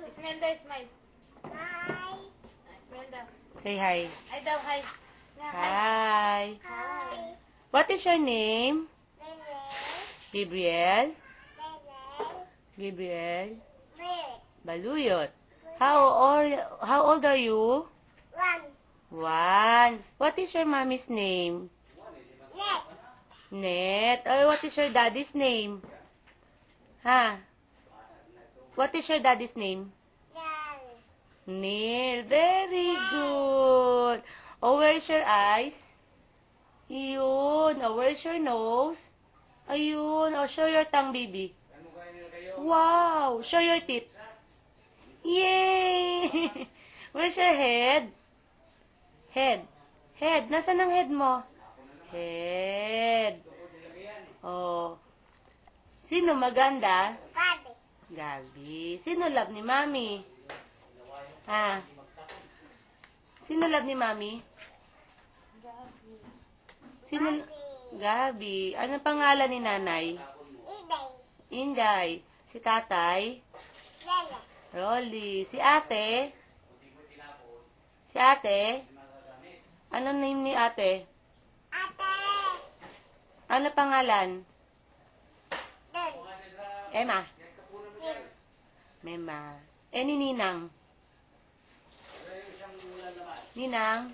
Smile daw, smile. Hi. Smile daw. Say hi. Hi daw, hi. Yeah, Hi. Hi. What is your name? Bebe. Gabriel? Bebe. Gabriel? Bebe. Baluyot. How old are you? One. 1. What is your mommy's name? Net. Net. Oh, what is your daddy's name? Ha? What is your daddy's name? Yan. Neil. Very good. Oh, where's your eyes? Yun. Oh, where's your nose? Ayun. Oh, show your tongue, baby. Wow. Show your teeth. Yay! Where's your head? Head. Head. Nasaan ang head mo? Head. Oh. Sino maganda? Papi. Gabi. Sino love ni Mami? Ha? Sino love ni Mami? Sino? Gabi. Anong pangalan ni Nanay? Iday. Inday. Si Tatay? Lele. Rolly. Si Ate? Si Ate? Anong name ni Ate? Ate. Ano pangalan? Dun. Emma. Nim. Mema. Eh, ni Ninang? Ninang?